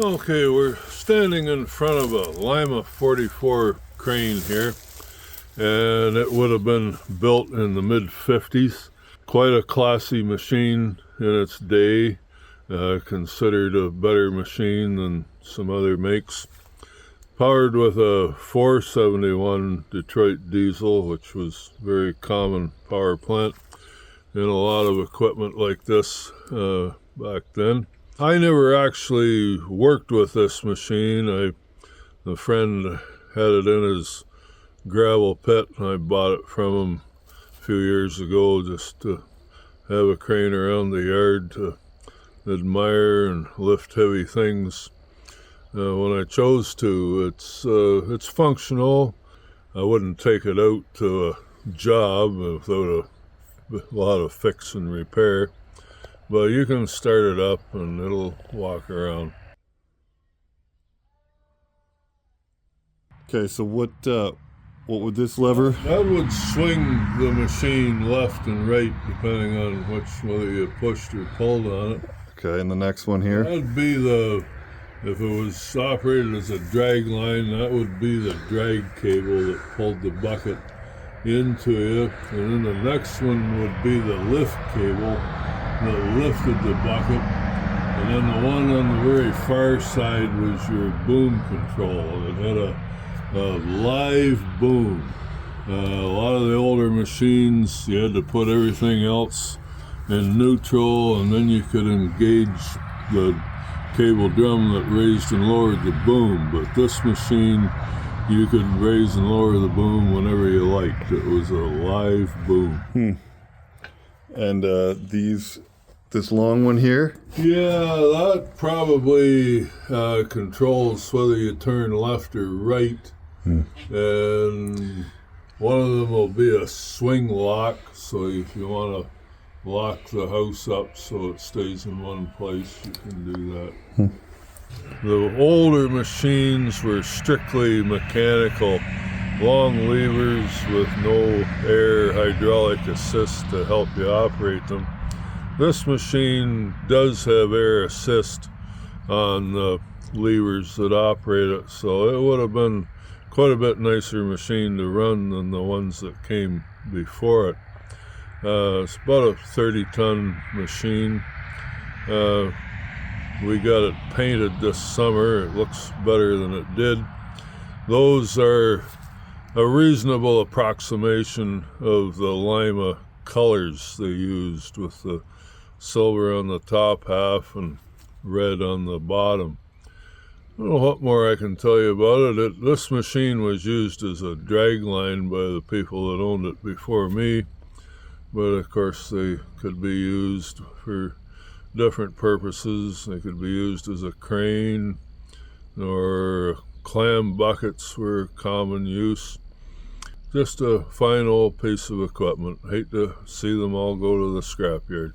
Okay, we're standing in front of a Lima 44 crane here, and it would have been built in the mid-50s. Quite a classy machine in its day, considered a better machine than some other makes. Powered with a 471 Detroit diesel, which was a very common power plant in a lot of equipment like this back then. I never actually worked with this machine. A friend had it in his gravel pit, and I bought it from him a few years ago just to have a crane around the yard to admire and lift heavy things when I chose to. It's functional. I wouldn't take it out to a job without a lot of fix and repair. But you can start it up and it'll walk around. Okay, so what would this lever? That would swing the machine left and right depending on whether you pushed or pulled on it. Okay, and the next one here? That'd be if it was operated as a drag line, that would be the drag cable that pulled the bucket into you. And then the next one would be the lift cable that lifted the bucket, and then the one on the very far side was your boom control. It had a live boom. A lot of the older machines, you had to put everything else in neutral, and then you could engage the cable drum that raised and lowered the boom. But this machine, you could raise and lower the boom whenever you liked. It was a live boom. And this long one here? Yeah, that probably controls whether you turn left or right. And one of them will be a swing lock, so if you want to lock the house up so it stays in one place, you can do that. The older machines were strictly mechanical, long levers with no air hydraulic assist to help you operate them. This machine does have air assist on the levers that operate it, so it would have been quite a bit nicer machine to run than the ones that came before it. It's about a 30-ton machine. We got it painted this summer. It looks better than it did. Those are a reasonable approximation of the Lima colors they used, with the silver on the top half and red on the bottom. I don't know what more I can tell you about it. This machine was used as a drag line by the people that owned it before me, but of course they could be used for different purposes. They could be used as a crane, or clam buckets were common use. Just a fine old piece of equipment. Hate to see them all go to the scrapyard.